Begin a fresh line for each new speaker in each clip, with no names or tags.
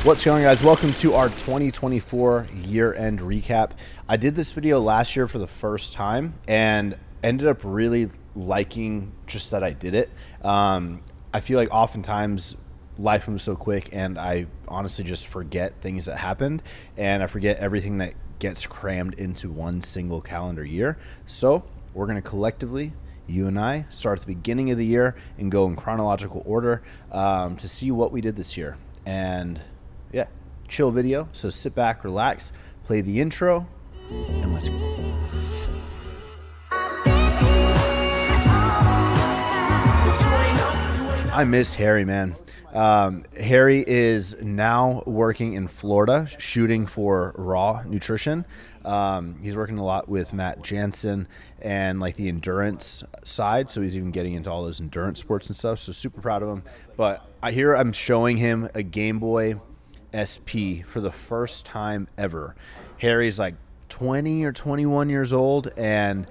What's going on, guys? Welcome to our 2024 year-end recap. I did this video last year for the first time and ended up really liking just that I did it. I feel like oftentimes life moves so quick and I honestly just forget things that happened, and I forget everything that gets crammed into one single calendar year. So we're going to collectively, you and I, start at the beginning of the year and go in chronological order to see what we did this year. And yeah, chill video. So sit back, relax, play the intro, and let's go. I miss Harry, man. Harry is now working in Florida, shooting for Raw Nutrition. He's working a lot with Matt Jansen and like the endurance side. So he's even getting into all those endurance sports and stuff. So super proud of him. But I'm showing him a Game Boy SP for the first time ever. Harry's like 20 or 21 years old, and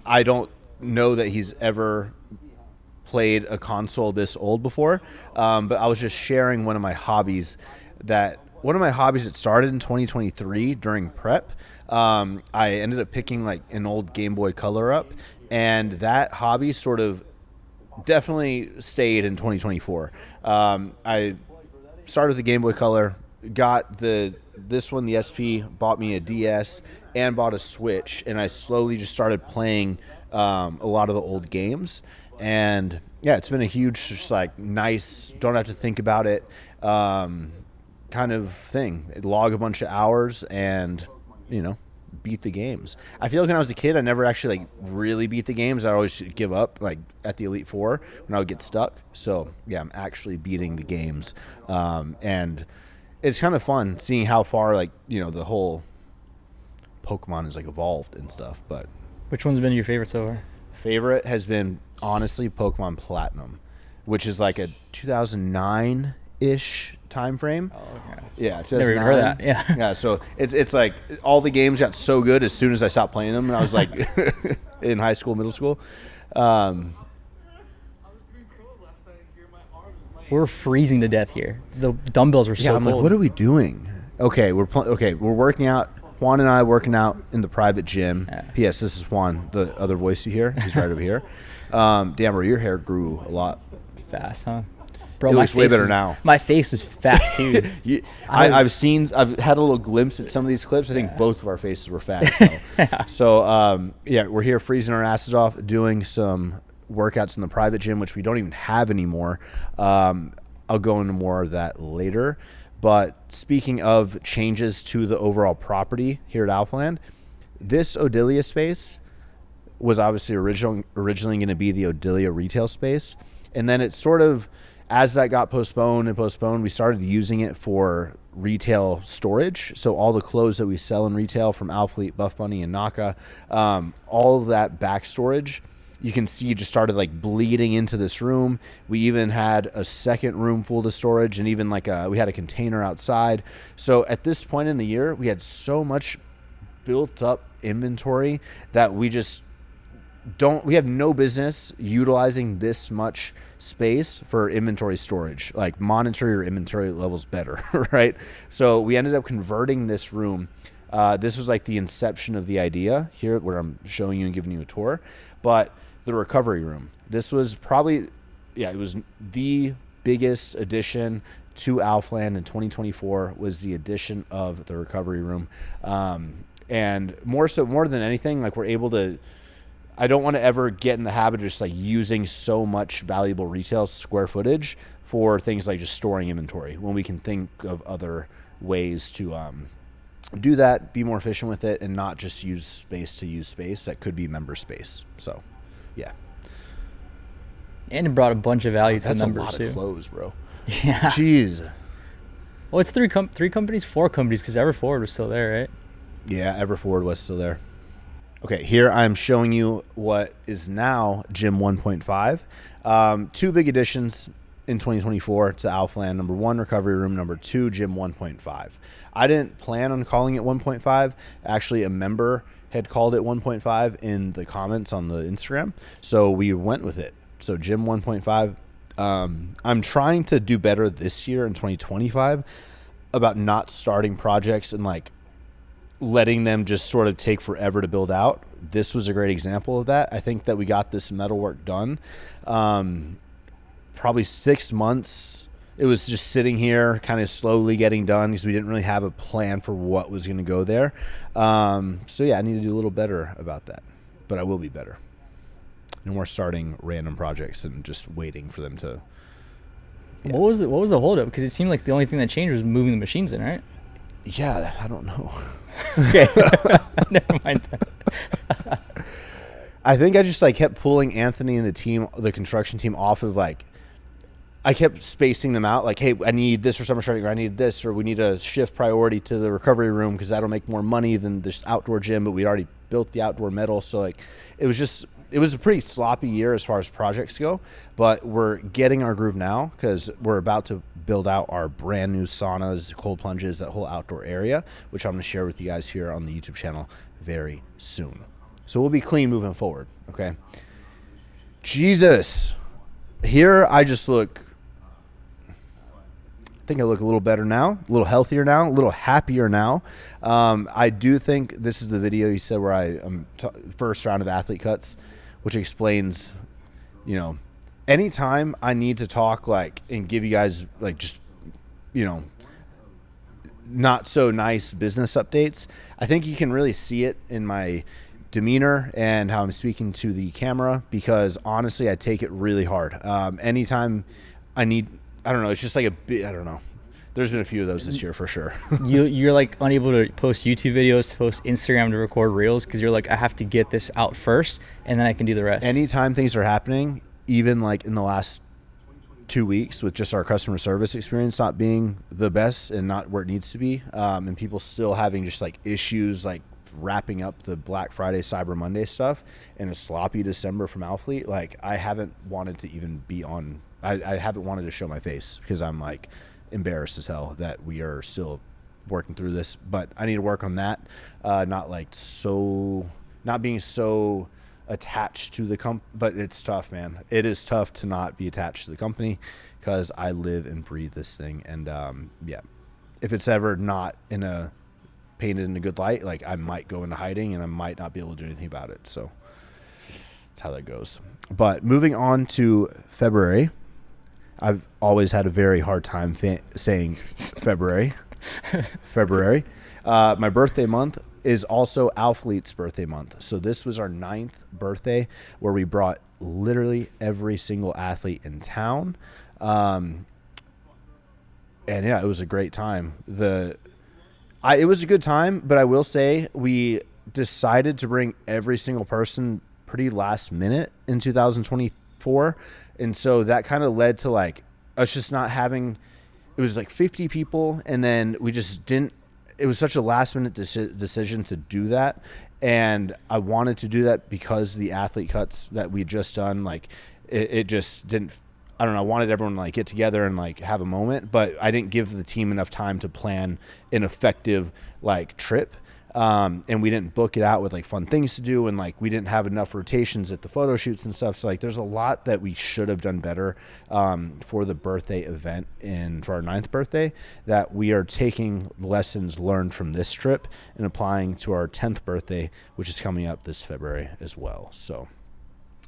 I don't know that he's ever played a console this old before, but I was just sharing one of my hobbies that started in 2023 during prep. I ended up picking like an old Game Boy Color up, and that hobby sort of definitely stayed in 2024. I started with the Game Boy Color, got this one, the SP, bought me a DS, and bought a Switch, and I slowly just started playing a lot of the old games. And yeah, it's been a huge, just like nice, don't have to think about it kind of thing. Log a bunch of hours and, beat the games. I feel like when I was a kid, I never actually like really beat the games. I always give up like at the Elite Four when I would get stuck. So yeah, I'm actually beating the games. And it's kind of fun seeing how far like, the whole Pokemon is like evolved and stuff. But
which one's been your favorite so far?
Favorite has been honestly Pokemon Platinum, which is like a 2009-ish time frame.
Oh, okay.
Yeah,
Never even heard that. Yeah.
Yeah, so it's like all the games got so good as soon as I stopped playing them, and I was like in high school, middle school.
We're freezing to death here. The dumbbells were so
I'm
cold.
like, what are we doing? Okay, we're working out. Juan and I working out in the private gym.
Yeah.
P.S. This is Juan, the other voice you hear. He's right over here. Damn, bro, your hair grew a lot.
Fast, huh? Bro,
It looks way better now.
My face was fat too.
I've had a little glimpse at some of these clips. I think both of our faces were fat. So, we're here freezing our asses off, doing some workouts in the private gym, which we don't even have anymore. I'll go into more of that later. But speaking of changes to the overall property here at ALFL, this Odilia space was obviously originally going to be the Odilia retail space. And then it sort of, as that got postponed, we started using it for retail storage. So all the clothes that we sell in retail from Alfleet, Buff Bunny, and Naka, all of that back storage, you can see just started like bleeding into this room. We even had a second room full of storage, and even like we had a container outside. So at this point in the year, we had so much built up inventory that we have no business utilizing this much space for inventory storage. Like, monitor your inventory levels better, right? So we ended up converting this room. This was like the inception of the idea here, where I'm showing you and giving you a tour. But the recovery room, this was probably, it was the biggest addition to ALFL in 2024 was the addition of the recovery room. And more than anything, like, we're able to, I don't want to ever get in the habit of just like using so much valuable retail square footage for things like just storing inventory, when we can think of other ways to do that, be more efficient with it, and not just use space to use space that could be member space. So, yeah.
And it brought a bunch of value to the members
That's a lot of clothes, bro.
Yeah.
Jeez.
Well, it's four companies, because Everforward was still there, right?
Yeah, Everforward was still there. Okay, here I'm showing you what is now Gym 1.5. Two big additions in 2024 to ALFL. Number one, recovery room. Number two, Gym 1.5. I didn't plan on calling it 1.5. Actually, a member had called it 1.5 in the comments on the Instagram, so we went with it. So Gym 1.5. I'm trying to do better this year in 2025. about not starting projects and like letting them just sort of take forever to build out. This was a great example of that. I think that we got this metalwork done probably 6 months. It was just sitting here kind of slowly getting done because we didn't really have a plan for what was going to go there. So yeah, I need to do a little better about that, but I will be better. No more starting random projects and just waiting for them to. Yeah.
What was the holdup? Because it seemed like the only thing that changed was moving the machines in, right?
Yeah, I don't know.
Okay, never mind that.
I think I just like kept pulling Anthony and the construction team off of like. I kept spacing them out like, hey, I need this for summer starting, or I need this, or we need to shift priority to the recovery room because that'll make more money than this outdoor gym, but we'd already built the outdoor metal. So like it was a pretty sloppy year as far as projects go, but we're getting our groove now because we're about to build out our brand new saunas, cold plunges, that whole outdoor area, which I'm going to share with you guys here on the YouTube channel very soon. So we'll be clean moving forward, okay? Jesus. Here I just look... I think I look a little better now, a little healthier now, a little happier now. I do think this is the video you said where I'm first round of athlete cuts, which explains, you know, anytime I need to talk like and give you guys like just, you know, not so nice business updates. I think you can really see it in my demeanor and how I'm speaking to the camera because honestly, I take it really hard. Anytime I need. I don't know. It's just like I don't know. There's been a few of those this year for sure.
You're like unable to post YouTube videos, to post Instagram, to record reels because you're like, I have to get this out first and then I can do the rest.
Anytime things are happening, even like in the last 2 weeks with just our customer service experience not being the best and not where it needs to be, and people still having just like issues like wrapping up the Black Friday, Cyber Monday stuff and a sloppy December from ALFL, like I haven't wanted to even be on. I haven't wanted to show my face because I'm like embarrassed as hell that we are still working through this, but I need to work on that. Not being so attached to the but it's tough, man. It is tough to not be attached to the company because I live and breathe this thing. And yeah, if it's ever not painted in a good light, like I might go into hiding and I might not be able to do anything about it. So that's how that goes. But moving on to February. I've always had a very hard time saying February. February. My birthday month is also ALFL's birthday month. So this was our 9th birthday where we brought literally every single athlete in town. And yeah, it was a great time. It was a good time, but I will say we decided to bring every single person pretty last minute in 2024. And so that kind of led to like us just not having, it was like 50 people. And then we just didn't, it was such a last minute decision to do that. And I wanted to do that because the athlete cuts that we just done, like it just didn't, I don't know. I wanted everyone to like get together and like have a moment, but I didn't give the team enough time to plan an effective like trip. And we didn't book it out with like fun things to do. And like, we didn't have enough rotations at the photo shoots and stuff. So like, there's a lot that we should have done better, for the birthday event and for our 9th birthday that we are taking lessons learned from this trip and applying to our 10th birthday, which is coming up this February as well. So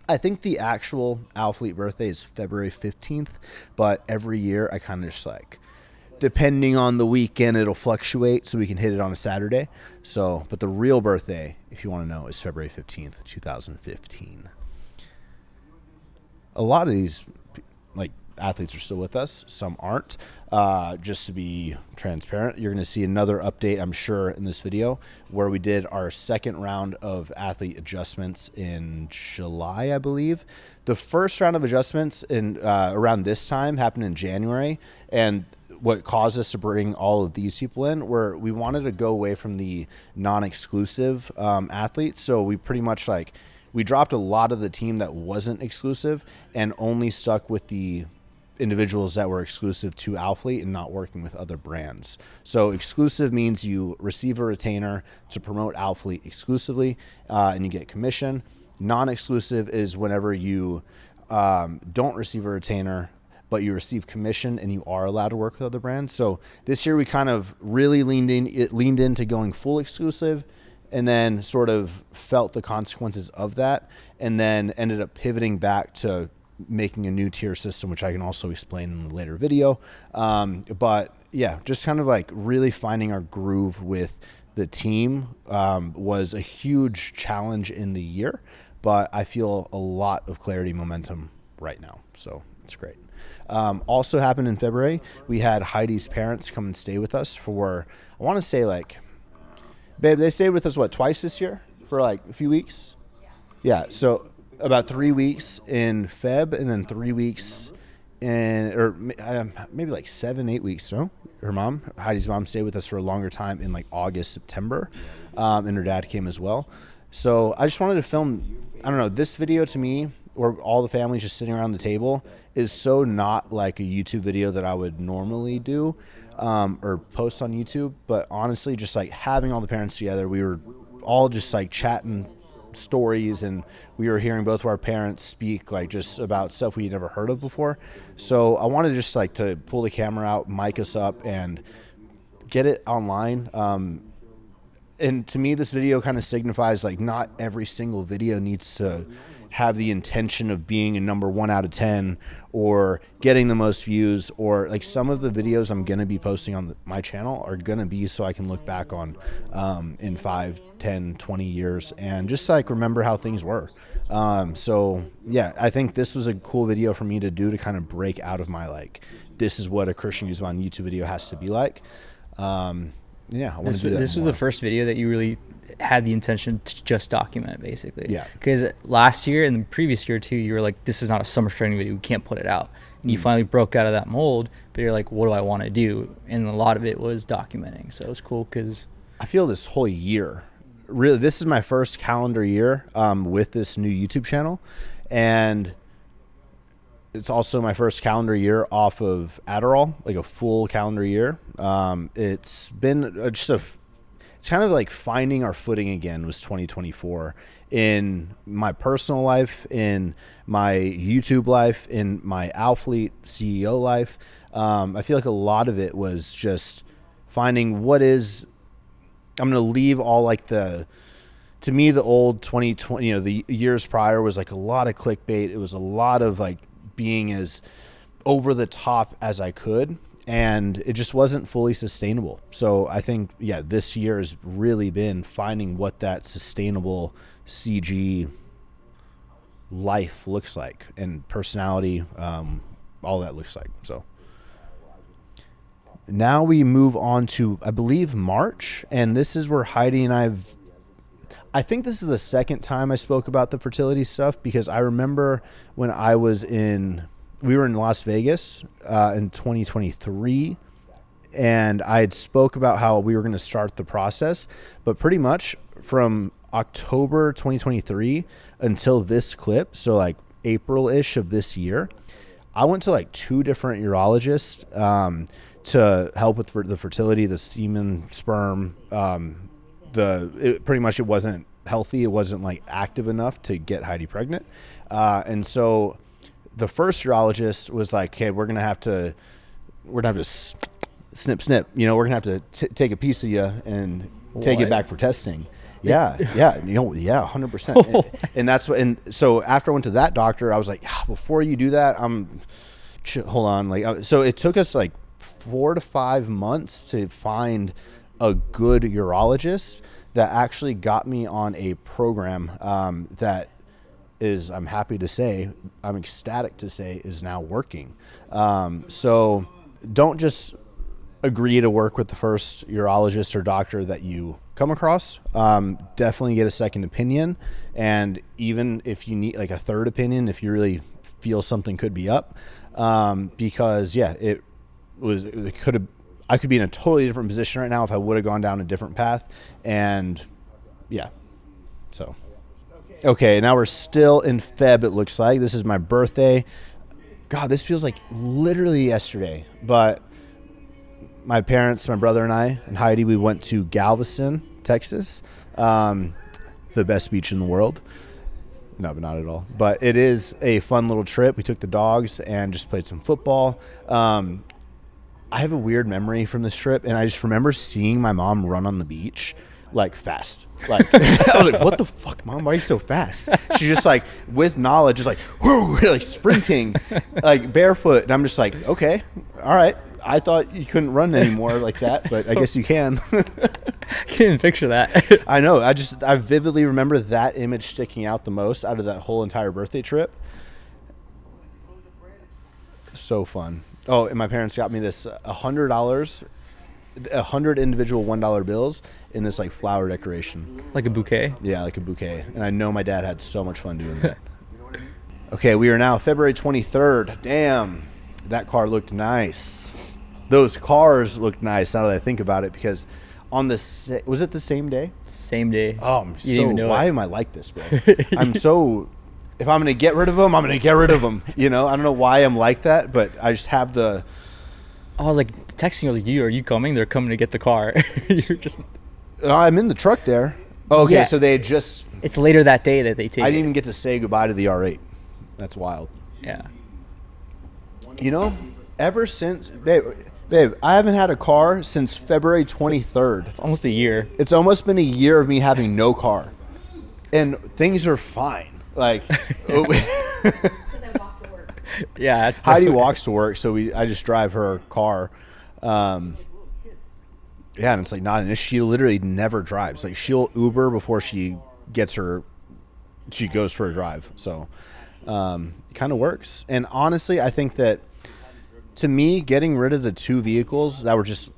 I think the actual ALFL birthday is February 15th, but every year I kind of just like, depending on the weekend, it'll fluctuate so we can hit it on a Saturday. So, but the real birthday, if you want to know, is February 15th, 2015. A lot of these like athletes are still with us. Some aren't. Just to be transparent, you're going to see another update, I'm sure, in this video where we did our second round of athlete adjustments in July, I believe. The first round of adjustments in around this time happened in January, and what caused us to bring all of these people in were we wanted to go away from the non-exclusive athletes. So we pretty much like we dropped a lot of the team that wasn't exclusive and only stuck with the individuals that were exclusive to ALFL and not working with other brands. So exclusive means you receive a retainer to promote ALFL exclusively, and you get commission. Non-exclusive is whenever you don't receive a retainer, but you receive commission and you are allowed to work with other brands. So this year we kind of really leaned into going full exclusive, and then sort of felt the consequences of that, and then ended up pivoting back to making a new tier system, which I can also explain in a later video. But yeah, just kind of like really finding our groove with the team was a huge challenge in the year, but I feel a lot of clarity, momentum right now. So it's great. Also happened in February, we had Heidi's parents come and stay with us for, I want to say like, babe, they stayed with us, what, twice this year for like a few weeks? Yeah. So about 3 weeks in Feb, and then 3 weeks in, or maybe like 7-8 weeks. No, Heidi's mom stayed with us for a longer time in like August, September. And her dad came as well. So I just wanted to film, I don't know, this video to me, where all the family's just sitting around the table, is so not like a YouTube video that I would normally do. Or post on YouTube, but honestly, just like having all the parents together, we were all just like chatting stories, and we were hearing both of our parents speak like just about stuff we'd never heard of before. So I wanted just like to pull the camera out, mic us up, and get it online. And to me, this video kind of signifies like not every single video needs to have the intention of being a number 1 out of 10 or getting the most views, or like some of the videos I'm going to be posting on my channel are going to be so I can look back on in 5, 10, 20 years and just like remember how things were. So yeah, I think this was a cool video for me to do, to kind of break out of my like, this is what a Christian Guzman YouTube video has to be like. Yeah, I want to do that.
This was the first video that you really had the intention to just document, basically.
Yeah.
Because last year and the previous year too, you were like, this is not a summer training video, we can't put it out. And you finally broke out of that mold, but you're like, what do I want to do? And a lot of it was documenting. So it was cool because
I feel this whole year, really, this is my first calendar year with this new YouTube channel. And it's also my first calendar year off of Adderall, like a full calendar year. It's been it's kind of like finding our footing again was 2024 in my personal life, in my YouTube life, in my ALFL CEO life. I feel like a lot of it was just finding what is, I'm going to leave all like to me, the old 2020, the years prior was like a lot of clickbait. It was a lot of like being as over the top as I could, and it just wasn't fully sustainable. So I think, yeah, this year has really been finding what that sustainable CG life looks like, and personality, all that looks like. So now we move on to, I believe, March, and this is where Heidi and I think this is the second time I spoke about the fertility stuff, because I remember when we were in Las Vegas in 2023, and I had spoke about how we were going to start the process, but pretty much from October 2023 until this clip, so like April-ish of this year, I went to like 2 different urologists to help with the fertility, the semen, sperm, pretty much it wasn't healthy. It wasn't like active enough to get Heidi pregnant. And so the first urologist was like, okay, we're going to have to snip, we're going to have to take a piece of you and take it back for testing. Yeah. 100%. And that's what, and so after I went to that doctor, I was like, before you do that, hold on. So it took us like 4 to 5 months to find a good urologist that actually got me on a program that is, I'm happy to say, I'm ecstatic to say, is now working. So don't just agree to work with the first urologist or doctor that you come across. Definitely get a second opinion. And even if you need like a third opinion, if you really feel something could be up, because I could be in a totally different position right now if I would have gone down a different path. And yeah, so. Okay, now we're still in Feb, it looks like. This is my birthday. God, this feels like literally yesterday. But my parents, my brother and I, and Heidi, we went to Galveston, Texas, the best beach in the world. No, but not at all. But it is a fun little trip. We took the dogs and just played some football. I have a weird memory from this trip, and I just remember seeing my mom run on the beach, like, fast. Like, I was like, what the fuck, Mom? Why are you so fast? She's just, like, with knowledge, just like, whoo, like, sprinting, like, barefoot. And I'm just like, okay, all right. I thought you couldn't run anymore like that, but I guess you can.
I can't even picture that.
I know. I vividly remember that image sticking out the most out of that whole entire birthday trip. So fun. Oh, and my parents got me this $100, 100 individual $1 bills in this like flower decoration.
Like a bouquet?
Yeah, like a bouquet. And I know my dad had so much fun doing that. Okay, we are now February 23rd. Damn, that car looked nice. Those cars looked nice now that I think about it, because on the was it the same day?
Same day.
Oh, why am I like this, bro? I'm so, if I'm going to get rid of them, I'm going to get rid of them. You know, I don't know why I'm like that, but I just have the.
I was like texting, I was like, are you coming? They're coming to get the car. You're just.
I'm in the truck there. Okay, yeah. So they had just.
It's later that day that they take
I didn't even get to say goodbye to the R8. That's wild.
Yeah.
You know, ever since, babe, I haven't had a car since February 23rd.
It's almost a year.
It's almost been a year of me having no car. And things are fine. Like,
yeah, that's
Heidi walks to work, so I just drive her car. Yeah, and it's like not an issue. She literally never drives. Like, she'll Uber before she goes for a drive. So it kind of works. And honestly, I think that, to me, getting rid of the two vehicles that were just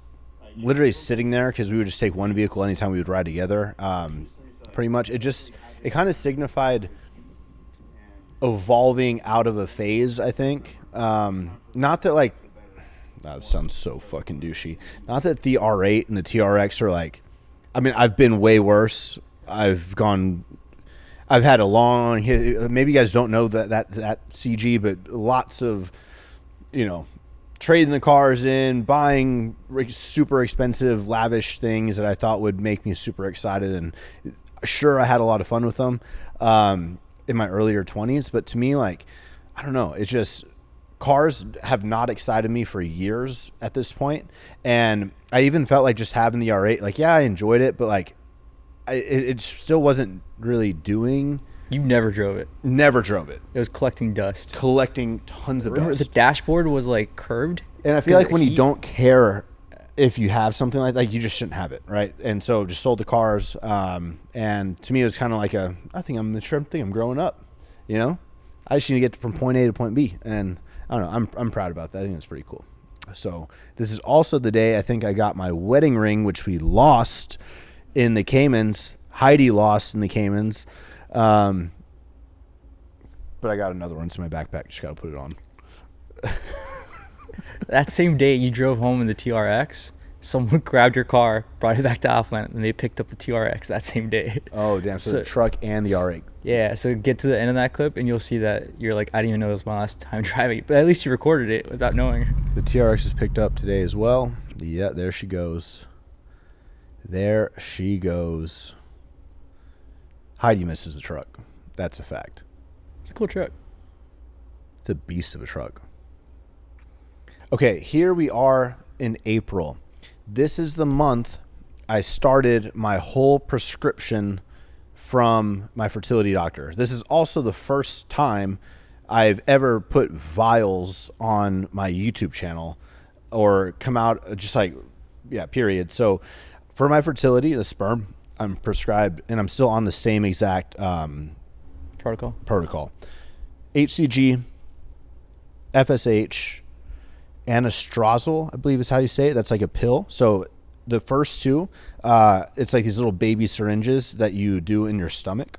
literally sitting there, because we would just take one vehicle anytime we would ride together, pretty much, it kind of signified evolving out of a phase, I think. Not that, like, that sounds so fucking douchey. Not that the R8 and the TRX are like, I mean, I've been way worse. I've had a long, maybe you guys don't know that CG, but lots of, you know, trading the cars in, buying super expensive, lavish things that I thought would make me super excited. And sure, I had a lot of fun with them in my earlier 20s. But to me, like, I don't know. It's just, cars have not excited me for years at this point. And I even felt like just having the R8, like, yeah, I enjoyed it, but like, it still wasn't really doing.
You never drove it.
Never drove it.
It was collecting dust.
Collecting tons of dust.
The dashboard was like curved.
And I feel like when you don't care if you have something like you just shouldn't have it, right? And so just sold the cars. And to me, it was kind of like I think I'm mature. I think I'm growing up. You know, I just need to get from point A to point B. And I don't know. I'm proud about that. I think that's pretty cool. So this is also the day I think I got my wedding ring, which we lost in the Caymans. Heidi lost in the Caymans. But I got another one in my backpack. Just got to put it on.
That same day you drove home in the TRX, someone grabbed your car, brought it back to ALFL, and they picked up the TRX that same day.
Oh, damn. So the truck and the R8.
Yeah, so get to the end of that clip, and you'll see that you're like, I didn't even know it was my last time driving. But at least you recorded it without knowing.
The TRX is picked up today as well. Yeah, there she goes. There she goes. Heidi misses the truck. That's a fact.
It's a cool truck.
It's a beast of a truck. Okay, here we are in April. This is the month I started my whole prescription from my fertility doctor. This is also the first time I've ever put vials on my YouTube channel or come out just like, yeah, period. So for my fertility, the sperm, I'm prescribed, and I'm still on the same exact protocol. HCG, FSH, anastrozole, I believe is how you say it. That's like a pill. So the first two, it's like these little baby syringes that you do in your stomach,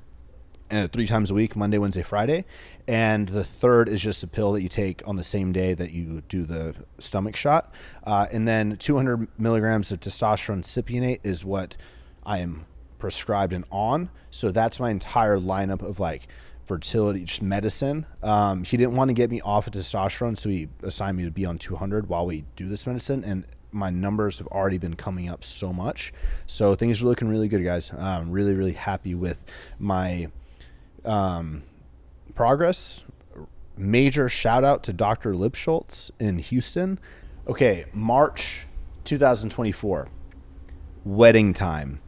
3 times a week, Monday, Wednesday, Friday. And the third is just a pill that you take on the same day that you do the stomach shot. And then 200 milligrams of testosterone cypionate is what I am prescribed and on. So that's my entire lineup of like fertility, just medicine. He didn't want to get me off of testosterone, so he assigned me to be on 200 while we do this medicine. And my numbers have already been coming up so much. So things are looking really good, guys. I'm really, really happy with my progress. Major shout out to Dr. Lipschultz in Houston. Okay, March 2024, wedding time.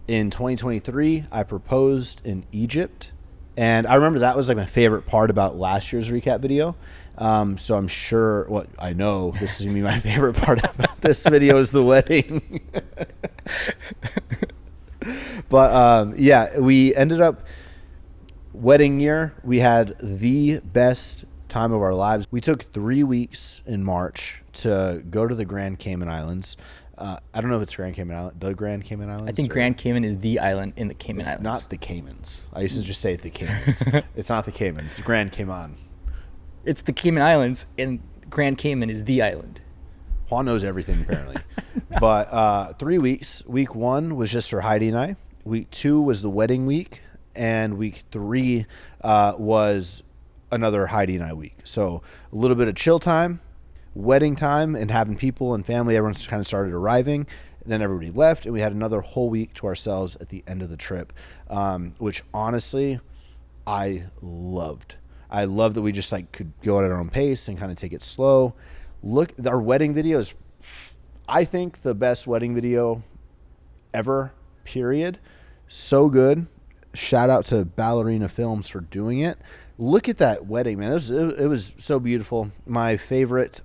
In 2023, I proposed in Egypt. And I remember that was like my favorite part about last year's recap video. So I'm sure, I know this is going to be my favorite part about this video is the wedding. But yeah, we ended up, wedding year, we had the best time of our lives. We took 3 weeks in March to go to the Grand Cayman Islands. I don't know if it's Grand Cayman Island, the Grand Cayman Islands.
I think Grand Cayman is the island in the Cayman Islands.
It's not the Caymans. I used to just say the Caymans. It's not the Caymans. The Grand Cayman.
It's the Cayman Islands, and Grand Cayman is the island.
Juan knows everything, apparently. But 3 weeks. Week 1 was just for Heidi and I. Week 2 was the wedding week. And week 3 was another Heidi and I week. So a little bit of chill time, wedding time, and having people and family. Everyone kind of started arriving. Then everybody left, and we had another whole week to ourselves at the end of the trip, which honestly, I loved. I love that we just like could go at our own pace and kind of take it slow. Look, our wedding video is, I think, the best wedding video ever, period. So good. Shout out to Ballerina Films for doing it. Look at that wedding, man. It was so beautiful. My favorite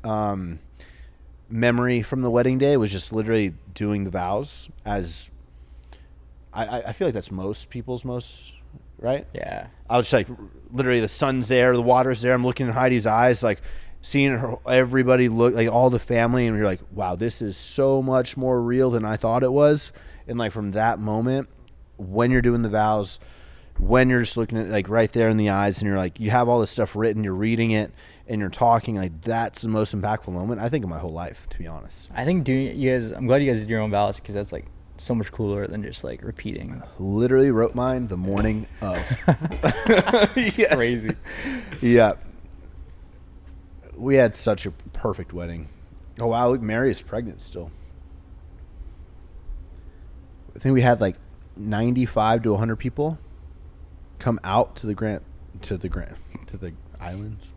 memory from the wedding day was just literally doing the vows. As I feel like that's most people's right?
Yeah.
I was just like, literally the sun's there, the water's there. I'm looking in Heidi's eyes, like seeing everybody look, like all the family, and you're like, wow, this is so much more real than I thought it was. And like from that moment, when you're doing the vows, when you're just looking at like right there in the eyes, and you're like, you have all this stuff written, you're reading it, and you're talking, like that's the most impactful moment I think of my whole life, to be honest.
I think I'm glad you guys did your own vows, because that's like so much cooler than just like repeating.
Literally wrote mine the morning of.
Yes. Crazy.
Yeah. We had such a perfect wedding. Oh wow, look, Mary is pregnant still. I think we had like 95 to 100 people come out to the islands.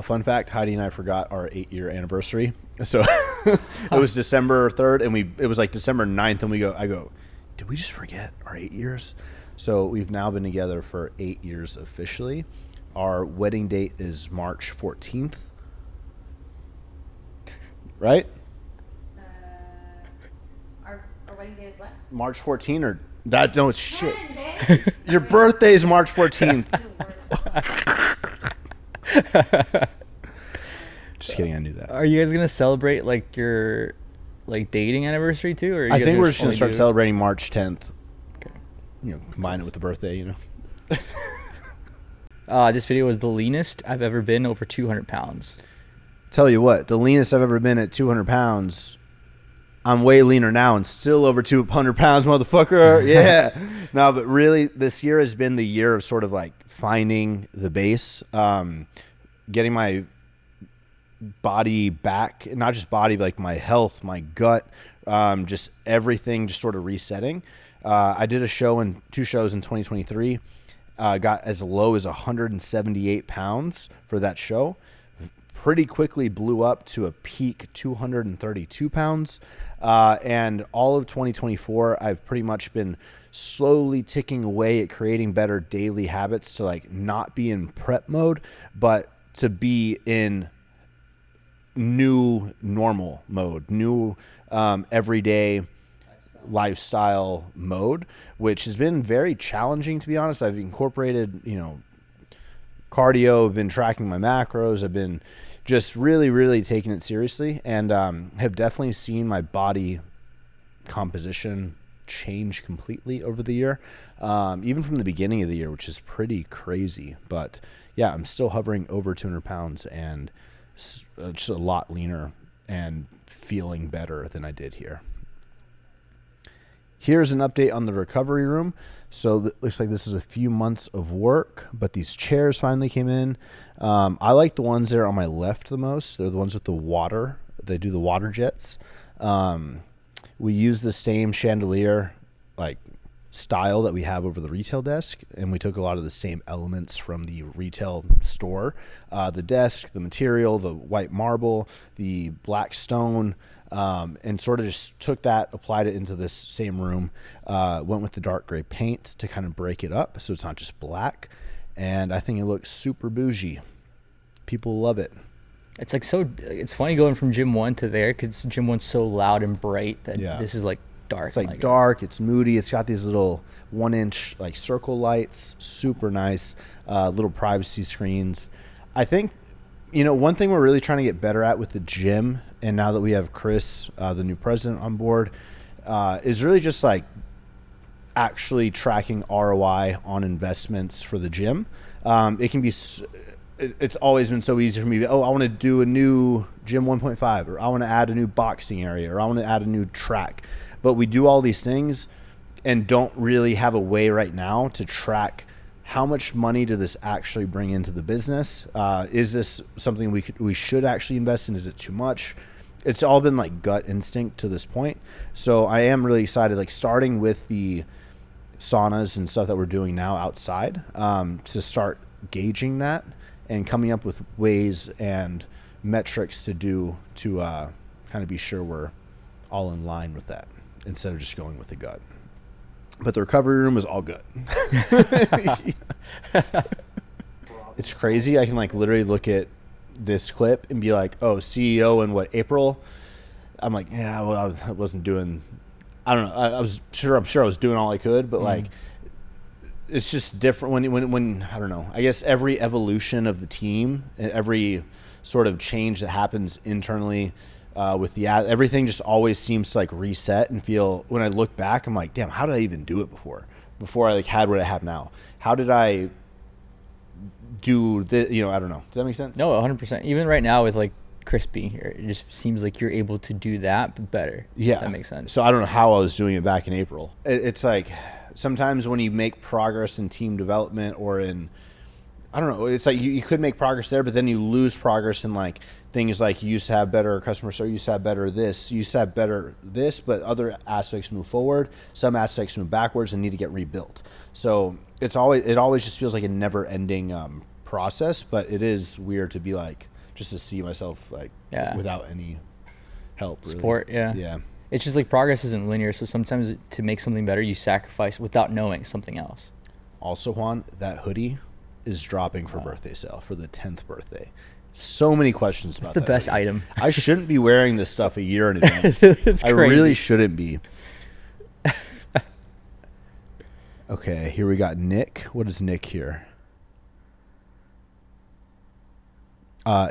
Fun fact, Heidi and I forgot our 8-year anniversary. So it was December 3rd, and it was like December 9th, and I go, did we just forget our 8 years? So we've now been together for 8 years officially. Our wedding date is March 14th. Right?
Our wedding day is what?
March 14th or that? No, it's shit. Your birthday is March 14th. Just kidding, I knew that.
Are you guys gonna celebrate like your like dating anniversary too, or
I think we're just gonna start celebrating March 10th.
Okay.
Combine it with the birthday.
This video was the leanest I've ever been, over 200 pounds.
Tell you what, the leanest I've ever been at 200 pounds. I'm way leaner now and still over 200 pounds, motherfucker. Yeah. No, but really, this year has been the year of sort of like finding the base, getting my body back, not just body, but like my health, my gut, just everything just sort of resetting. I did two shows in 2023, got as low as 178 pounds for that show. Pretty quickly blew up to a peak 232 pounds. And all of 2024, I've pretty much been slowly ticking away at creating better daily habits to like not be in prep mode, but to be in new normal mode, new everyday lifestyle mode, which has been very challenging, to be honest. I've incorporated, cardio, I've been tracking my macros, I've been just really, really taking it seriously, and have definitely seen my body composition change completely over the year, even from the beginning of the year, which is pretty crazy. But yeah, I'm still hovering over 200 pounds and just a lot leaner and feeling better than I did here. Here's an update on the recovery room. So looks like this is a few months of work, but these chairs finally came in. I like the ones there on my left the most. They're the ones with the water. They do the water jets. We use the same chandelier, like style that we have over the retail desk, and we took a lot of the same elements from the retail store. The desk, the material, the white marble, the black stone, and sort of just took that, applied it into this same room, went with the dark gray paint to kind of break it up so it's not just black, and I think it looks super bougie. People love it.
It's like it's funny going from gym 1 to there because gym 1's so loud and bright that this is like dark.
It's like dark, it's moody, it's got these little 1-inch like circle lights, super nice, little privacy screens. I think, one thing we're really trying to get better at with the gym, and now that we have Chris, the new president, on board, is really just like actually tracking ROI on investments for the gym. It can be, it's always been so easy for me. I want to do a new gym 1.5, or I want to add a new boxing area, or I want to add a new track. But we do all these things and don't really have a way right now to track how much money did this actually bring into the business. Is this something we should actually invest in? Is it too much? It's all been like gut instinct to this point. So I am really excited, like starting with the saunas and stuff that we're doing now outside, to start gauging that and coming up with ways and metrics to kind of be sure we're all in line with that, instead of just going with the gut. But the recovery room was all good. It's crazy. I can like literally look at this clip and be like, oh, CEO in April? I'm like, yeah, well, I wasn't doing, I don't know. I'm sure I was doing all I could, but like, it's just different when I don't know. I guess every evolution of the team and every sort of change that happens internally, with everything just always seems to like reset and feel, when I look back, I'm like, damn, how did I even do it before I like had what I have now? How did I do this? I don't know. Does that make sense?
No, 100%. Even right now with like Chris being here, it just seems like you're able to do that, but better.
Yeah.
That makes sense.
So I don't know how I was doing it back in April. It's like sometimes when you make progress in team development or in, I don't know, it's like you could make progress there, but then you lose progress in like things like you used to have better customer service, you used to have better this, you used to have better this, but other aspects move forward, some aspects move backwards and need to get rebuilt. So it always just feels like a never ending process, but it is weird to be like, just to see myself like without any help. Really.
Support, yeah.
Yeah.
It's just like progress isn't linear, so sometimes to make something better, you sacrifice without knowing something else.
Also, Juan, that hoodie is dropping for birthday sale for the 10th birthday. So many questions about that.
It's the best
hoodie.
Item.
I shouldn't be wearing this stuff a year in advance.
It's
I
crazy.
really shouldn't be. Okay, here we got Nick. What is Nick here?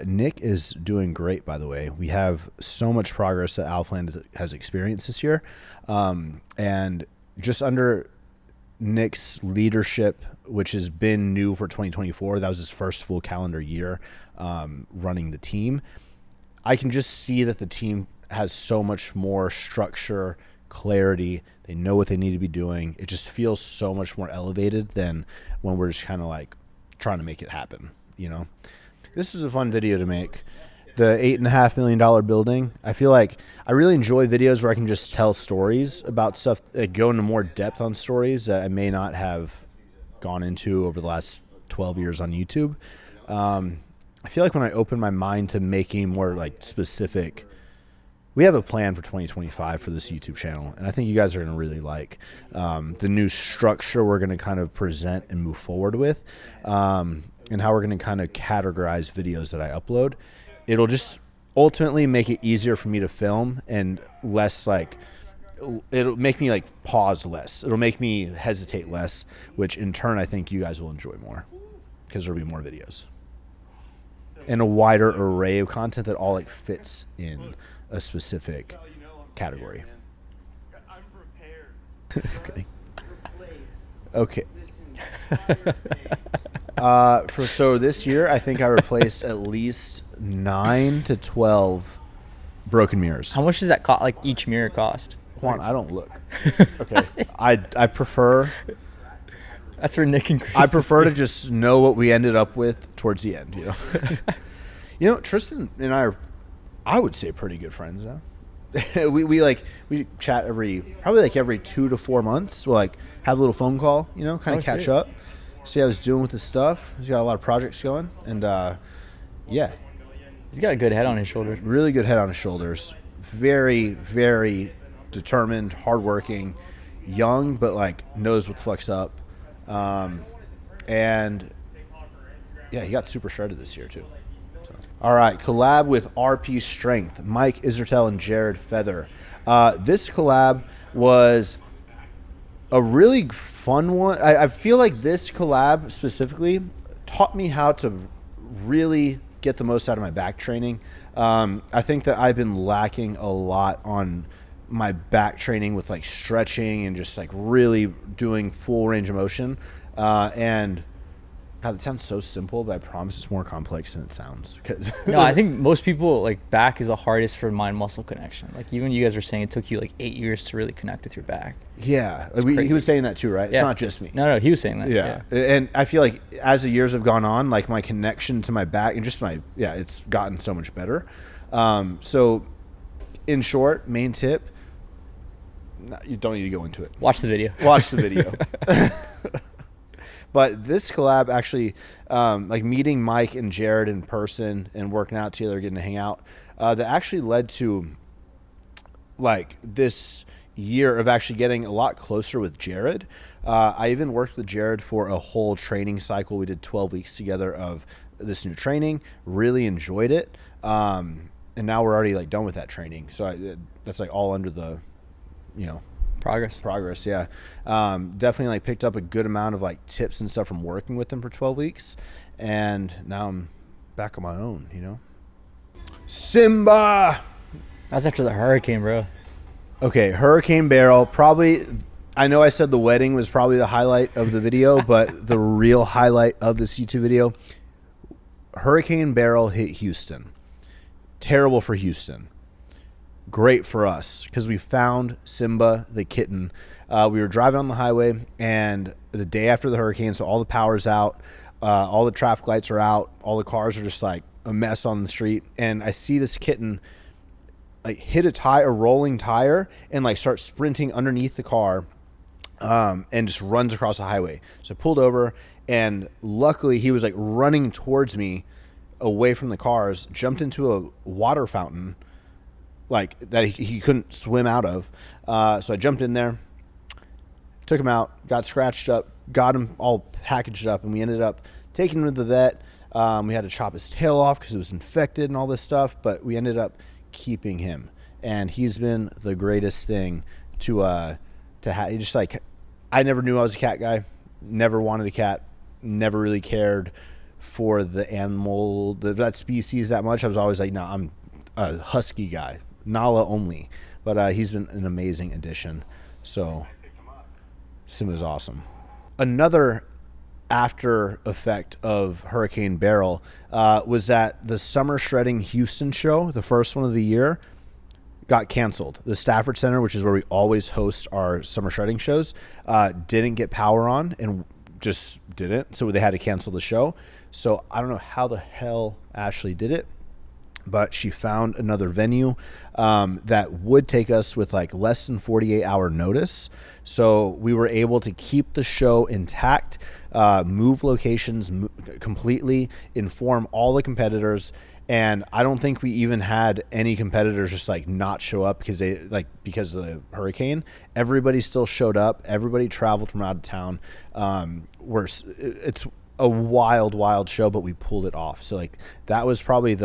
Nick is doing great, by the way. We have so much progress that ALFL has experienced this year. And just under Nick's leadership, which has been new for 2024, that was his first full calendar year running the team. I can just see that the team has so much more structure, clarity. They know what they need to be doing. It just feels so much more elevated than when we're just kind of like trying to make it happen, This is a fun video to make. The $8.5 million building. I feel like I really enjoy videos where I can just tell stories about stuff, go into more depth on stories that I may not have gone into over the last 12 years on YouTube. I feel like when I open my mind to making more like specific, we have a plan for 2025 for this YouTube channel, and I think you guys are going to really like the new structure we're going to kind of present and move forward with. And how we're going to kind of categorize videos that I upload. It'll just ultimately make it easier for me to film and less like, it'll make me like pause less. It'll make me hesitate less, which in turn I think you guys will enjoy more because there'll be more videos and a wider array of content that all like fits in a specific category. Okay. Okay. So this year, I think I replaced at least 9 to 12 broken mirrors.
How much does that cost? Like each mirror cost?
Juan, I don't look. Okay, I prefer.
That's where Nick and Chris.
I prefer to just know what we ended up with towards the end. Tristan and I are, I would say, pretty good friends now. we chat probably every 2 to 4 months. We'll like have a little phone call, kind of catch up, see how he's doing with his stuff. He's got a lot of projects going, and yeah,
he's got a good head on his shoulders.
Really good head on his shoulders. Very, very determined, hardworking, young, but like knows what the fuck's up. And yeah, he got super shredded this year too. So. All right, collab with RP Strength, Mike Isertel and Jared Feather. This collab was a really fun one. I feel like this collab specifically taught me how to really get the most out of my back training. I think that I've been lacking a lot on my back training with like stretching and just like really doing full range of motion. And God, it sounds so simple, but I promise it's more complex than it sounds.
No, I think most people, like, back is the hardest for mind-muscle connection. Like, even you guys were saying it took you like 8 years to really connect with your back.
Yeah, he was saying that too, right?
Yeah.
It's not just me.
No, he was saying that.
Yeah. And I feel like as the years have gone on, like my connection to my back and just it's gotten so much better. So in short, main tip, you don't need to go into it.
Watch the video.
Watch the video. But this collab actually, like meeting Mike and Jared in person and working out together, getting to hang out, that actually led to like this year of actually getting a lot closer with Jared. I even worked with Jared for a whole training cycle. We did 12 weeks together of this new training, really enjoyed it. And now we're already like done with that training. So that's like all under the, progress. Yeah. Definitely like picked up a good amount of like tips and stuff from working with them for 12 weeks. And now I'm back on my own, Simba.
That's after the hurricane, bro.
Okay. Hurricane Barrel. Probably, I know I said the wedding was probably the highlight of the video, but the real highlight of this YouTube video, Hurricane Barrel hit Houston. Terrible for Houston. Great for us because we found Simba the kitten. We were driving on the highway, and the day after the hurricane, so all the power's out, all the traffic lights are out, all the cars are just like a mess on the street, and I see this kitten like hit a rolling tire and like start sprinting underneath the car, and just runs across the highway. So I pulled over, and luckily he was like running towards me away from the cars, jumped into a water fountain like that he couldn't swim out of. So I jumped in there, took him out, got scratched up, got him all packaged up, and we ended up taking him to the vet. We had to chop his tail off because it was infected and all this stuff, but we ended up keeping him. And he's been the greatest thing to have. He just like, I never knew I was a cat guy, never wanted a cat, never really cared for the animal, that species that much. I was always like, no, I'm a husky guy. Nala only, but he's been an amazing addition. So Simba's awesome. Another after effect of Hurricane Barrel was that the Summer Shredding Houston show, the first one of the year, got canceled. The Stafford Center, which is where we always host our summer shredding shows, didn't get power on and just didn't. So they had to cancel the show. So I don't know how the hell Ashley did it, but she found another venue that would take us with like less than 48-hour notice. So we were able to keep the show intact, move locations completely, inform all the competitors. And I don't think we even had any competitors just like not show up because of the hurricane. Everybody still showed up. Everybody traveled from out of town. It's a wild show, but we pulled it off. So like that was probably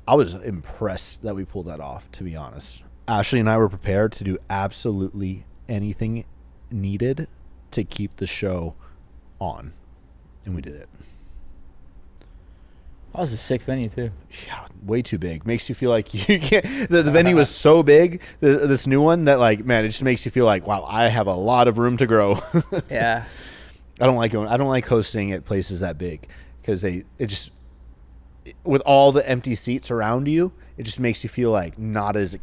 I was impressed that we pulled that off, to be honest. Ashley and I were prepared to do absolutely anything needed to keep the show on, and we did it.
That was a sick venue too.
Yeah, way too big. Makes you feel like you can't. The venue was so big, this new one, that like, man, it just makes you feel like, wow, I have a lot of room to grow.
Yeah.
I don't like hosting at places that big because with all the empty seats around you, it just makes you feel like not as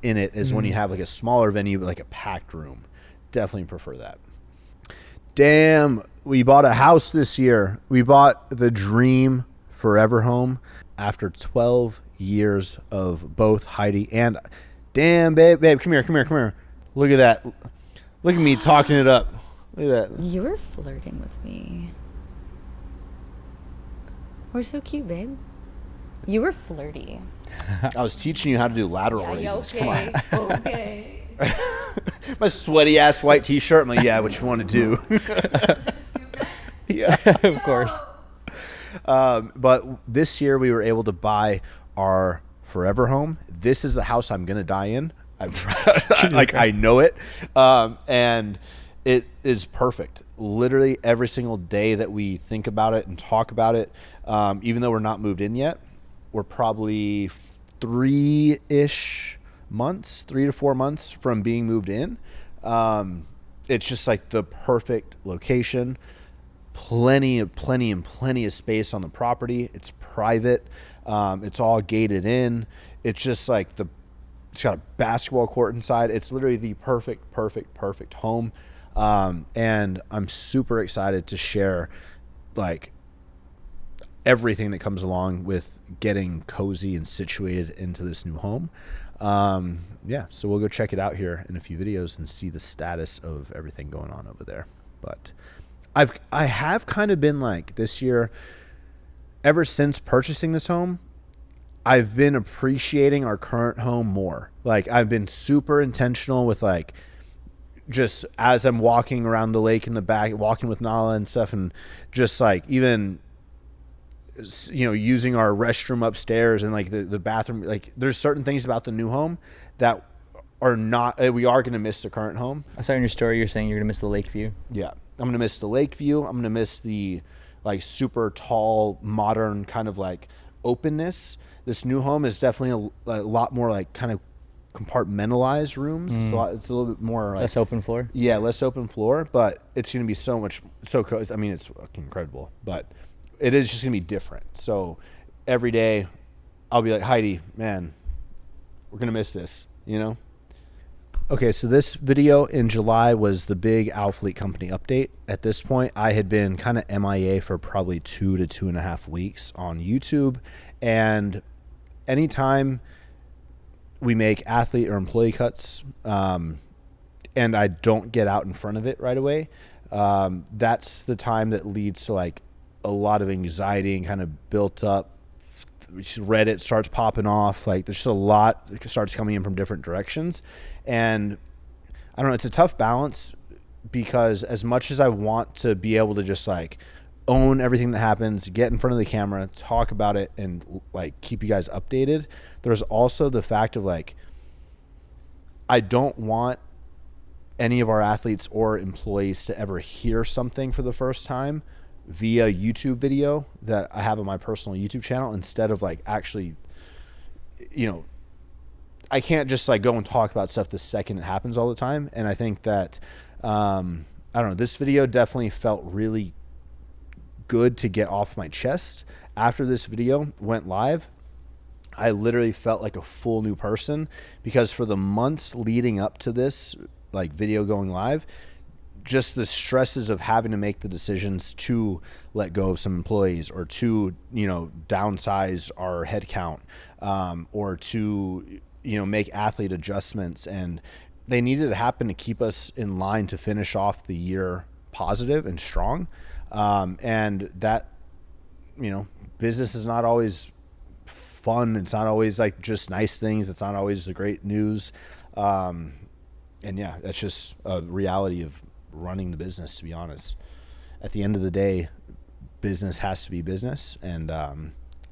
in it as when you have like a smaller venue but like a packed room. Definitely prefer that. Damn, we bought a house this year. We bought the dream forever home after 12 years of both Heidi and damn babe, come here. Look at that. Look at me talking it up. Look at that.
You were flirting with me. We're so cute, babe. You were flirty.
I was teaching you how to do lateral raises. Come on.
Okay.
My sweaty ass white t-shirt. I'm like, yeah, what you want to do? Yeah,
Of course.
but this year we were able to buy our forever home. This is the house I'm gonna die in. I know it, and it is perfect. Literally every single day that we think about it and talk about it, even though we're not moved in yet, we're probably 3 to 4 months from being moved in. It's just like the perfect location. Plenty of space on the property. It's private. It's all gated in. It's just like it's got a basketball court inside. It's literally the perfect home. And I'm super excited to share like everything that comes along with getting cozy and situated into this new home. So we'll go check it out here in a few videos and see the status of everything going on over there. But I have kind of been like this year, ever since purchasing this home, I've been appreciating our current home more. Like I've been super intentional with like, just as I'm walking around the lake in the back, walking with Nala and stuff, and just like even, using our restroom upstairs and like the bathroom, like there's certain things about the new home that are not, we are going to miss the current home.
I saw in your story you're saying you're going to miss the lake view.
Yeah. I'm going to miss the lake view. I'm going to miss the like super tall, modern kind of like openness. This new home is definitely a lot more like kind of compartmentalized rooms. It's a little bit more like
Less open floor.
Yeah, less open floor, but it's going to be so cozy. I mean, it's fucking incredible, but it is just going to be different. So every day I'll be like, Heidi, man, we're going to miss this, Okay, so this video in July was the big ALFL company update. At this point, I had been kind of MIA for probably 2 to 2.5 weeks on YouTube. And anytime we make athlete or employee cuts, and I don't get out in front of it right away, that's the time that leads to like a lot of anxiety and kind of built up. Reddit starts popping off. Like there's just a lot that starts coming in from different directions. And I don't know, it's a tough balance because as much as I want to be able to just like own everything that happens, get in front of the camera, talk about it, and like keep you guys updated, there's also the fact of like, I don't want any of our athletes or employees to ever hear something for the first time via YouTube video that I have on my personal YouTube channel instead of like actually, I can't just like go and talk about stuff the second it happens all the time. And I think that, I don't know, this video definitely felt really good to get off my chest. After this video went live, I literally felt like a full new person because for the months leading up to this like video going live, just the stresses of having to make the decisions to let go of some employees or to, downsize our headcount, or to, make athlete adjustments. And they needed to happen to keep us in line to finish off the year positive and strong. And that, business is not always fun. It's not always like just nice things. It's not always the great news. And yeah, that's just a reality of running the business, to be honest. At the end of the day, business has to be business. And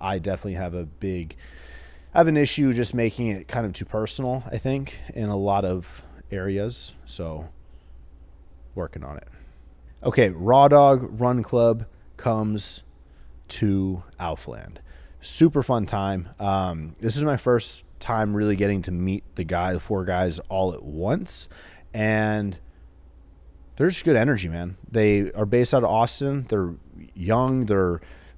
I definitely have an issue just making it kind of too personal, I think, in a lot of areas. So working on it. Okay, Raw Dog Run Club comes to ALFL. Super fun time. This is my first time really getting to meet the 4 guys all at once. And they're just good energy, man. They are based out of Austin. They're young.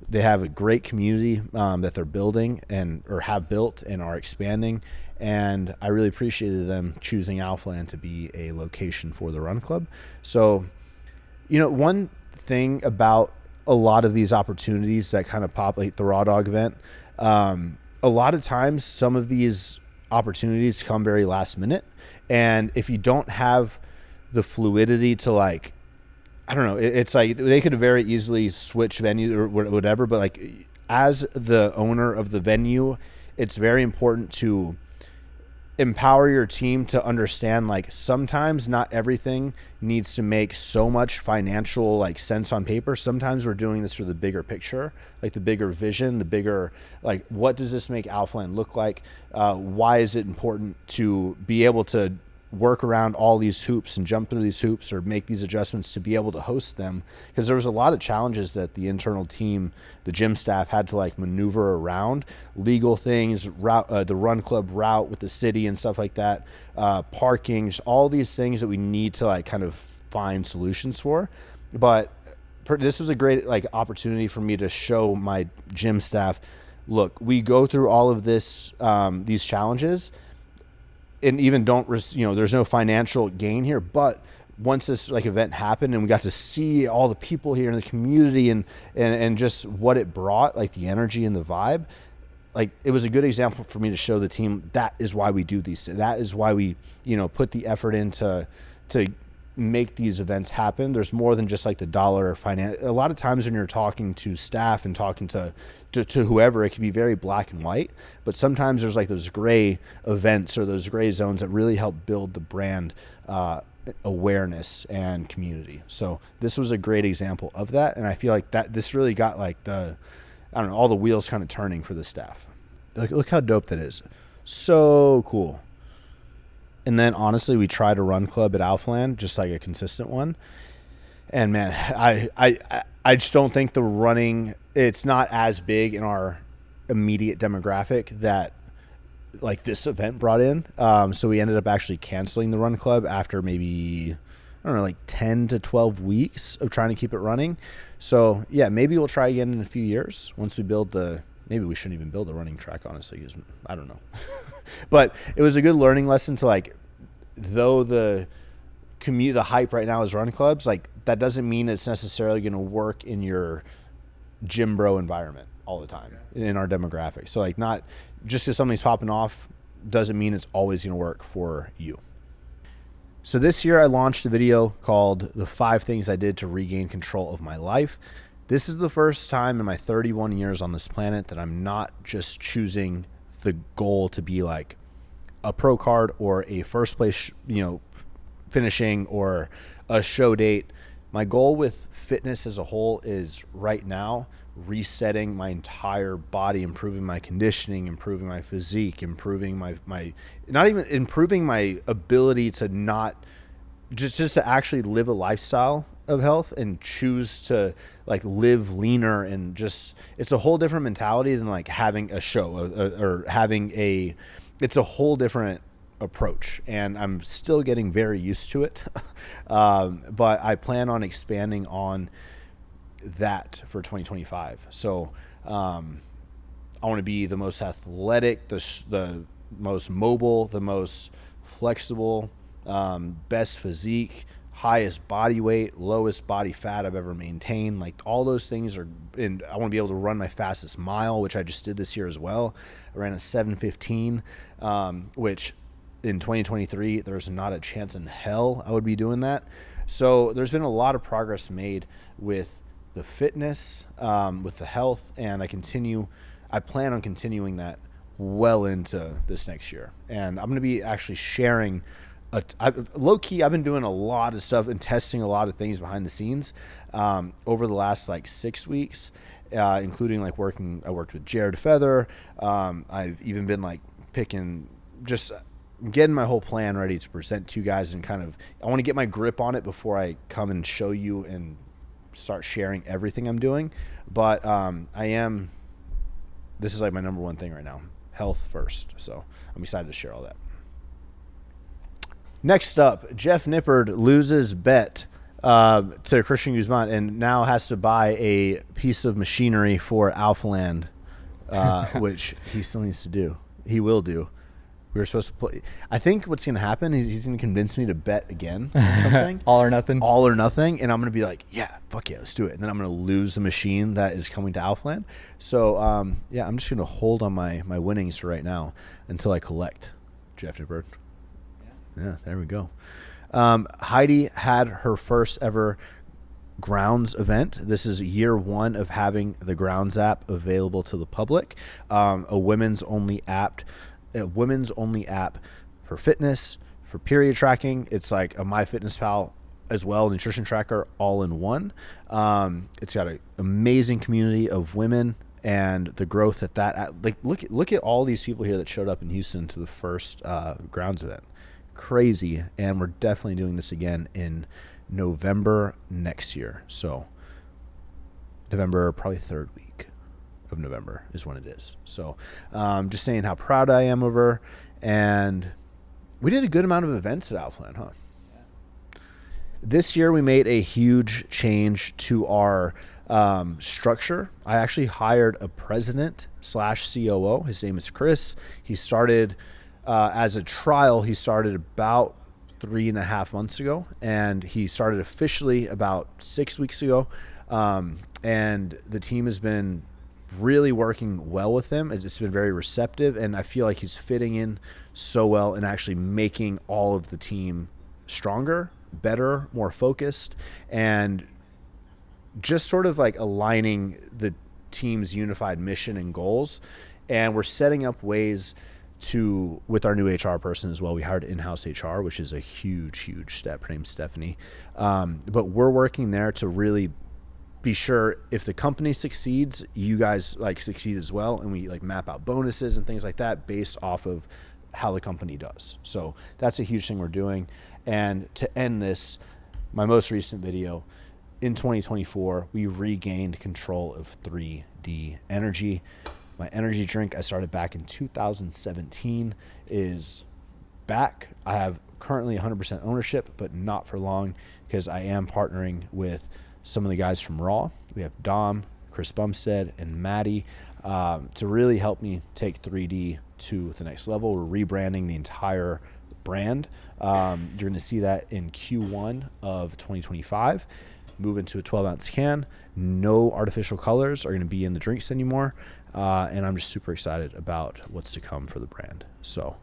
They have a great community that they're building or have built and are expanding. And I really appreciated them choosing ALFL to be a location for the run club. So, one thing about a lot of these opportunities that kind of pop, like the Raw Dog event, a lot of times some of these opportunities come very last minute. And if you don't have the fluidity to like, I don't know, it's like they could very easily switch venue or whatever, but like as the owner of the venue, it's very important to empower your team to understand like sometimes not everything needs to make so much financial like sense on paper. Sometimes we're doing this for the bigger picture, like the bigger vision, the bigger like what does this make ALFL look like? Why is it important to be able to work around all these hoops and jump through these hoops or make these adjustments to be able to host them? Because there was a lot of challenges that the internal team, the gym staff had to like maneuver around, legal things, route, the run club route with the city and stuff like that, parking, just all these things that we need to like kind of find solutions for. But this was a great like opportunity for me to show my gym staff, look, we go through all of this, these challenges, and even there's no financial gain here, but once this like event happened and we got to see all the people here in the community and just what it brought, like the energy and the vibe, like it was a good example for me to show the team that is why we do these. That is why we, put the effort into to make these events happen. There's more than just like the dollar finance. A lot of times when you're talking to staff and talking to whoever, it can be very black and white, but sometimes there's like those gray events or those gray zones that really help build the brand awareness and community. So this was a great example of that. And I feel like that this really got like all the wheels kind of turning for the staff. Like, look how dope that is. So cool. And then honestly, we tried a run club at ALFL, just like a consistent one. And man, I just don't think the running, it's not as big in our immediate demographic that like this event brought in. So we ended up actually canceling the run club after maybe, I don't know, like 10 to 12 weeks of trying to keep it running. So yeah, maybe we'll try again in a few years once we build maybe we shouldn't even build a running track, honestly. I don't know. But it was a good learning lesson to like, though the hype right now is run clubs, like that doesn't mean it's necessarily going to work in your gym bro environment all the time in our demographic. So like not just because something's popping off doesn't mean it's always going to work for you. So this year I launched a video called The 5 Things I Did to Regain Control of My Life. This is the first time in my 31 years on this planet that I'm not just choosing the goal to be like a pro card or a first place, finishing or a show date. My goal with fitness as a whole is right now resetting my entire body, improving my conditioning, improving my physique, improving my not even improving my ability to not just to actually live a lifestyle of health and choose to like live leaner, and just it's a whole different mentality than like having a show or having it's a whole different approach, and I'm still getting very used to it. But I plan on expanding on that for 2025. So I want to be the most athletic, the most mobile, the most flexible, best physique, highest body weight, lowest body fat I've ever maintained. Like all those things are, and I want to be able to run my fastest mile, which I just did this year as well. I ran a 7:15, which in 2023, there's not a chance in hell I would be doing that. So there's been a lot of progress made with the fitness, with the health, and I plan on continuing that well into this next year. And I'm going to be actually sharing low key, I've been doing a lot of stuff and testing a lot of things behind the scenes over the last like 6 weeks, including like I worked with Jared Feather. I've even been like getting my whole plan ready to present to you guys, and I want to get my grip on it before I come and show you and start sharing everything I'm doing. But this is like my number one thing right now, health first. So I'm excited to share all that. Next up, Jeff Nippard loses bet to Christian Guzman and now has to buy a piece of machinery for ALFL, which he still needs to do. He will do. We were supposed to play. I think what's going to happen is he's going to convince me to bet again on something.
All or nothing.
All or nothing. And I'm going to be like, yeah, fuck yeah, let's do it. And then I'm going to lose the machine that is coming to ALFL. So, yeah, I'm just going to hold on my winnings for right now until I collect Jeff Nippard. Yeah, there we go. Heidi had her first ever grounds event. This is year 1 of having the grounds app available to the public. A women's only app for fitness, for period tracking. It's like a MyFitnessPal as well, nutrition tracker, all in one. It's got an amazing community of women, and the growth that like look at all these people here that showed up in Houston to the first grounds event. Crazy. And we're definitely doing this again in November next year. So November, probably 3rd week of November is when it is. So just saying how proud I am of her. And we did a good amount of events at ALFL, huh? Yeah. This year we made a huge change to our structure. I actually hired a president / COO. His name is Chris. He started as a trial. He started about 3.5 months ago, and he started officially about 6 weeks ago. And the team has been really working well with him. It's been very receptive, and I feel like he's fitting in so well and actually making all of the team stronger, better, more focused, and just sort of like aligning the team's unified mission and goals. And we're setting up ways to, with our new HR person as well. We hired in-house HR, which is a huge step. Her name's Stephanie. But we're working there to really be sure if the company succeeds, you guys like succeed as well. And we like map out bonuses and things like that based off of how the company does. So that's a huge thing we're doing. And to end this, my most recent video, in 2024, we regained control of 3D Energy. My energy drink I started back in 2017 is back. I have currently 100% ownership, but not for long, because I am partnering with some of the guys from Raw. We have Dom, Chris Bumstead, and Maddie to really help me take 3D to the next level. We're rebranding the entire brand. You're going to see that in Q1 of 2025. Move into a 12-ounce can. No artificial colors are going to be in the drinks anymore. And I'm just super excited about what's to come for the brand. So,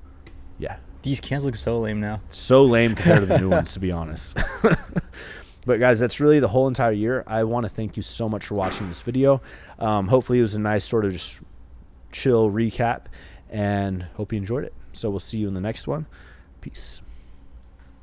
yeah.
These cans look so lame now.
So lame compared to the new ones, to be honest. But, guys, that's really the whole entire year. I want to thank you so much for watching this video. Hopefully it was a nice sort of just chill recap, and hope you enjoyed it. So we'll see you in the next one. Peace.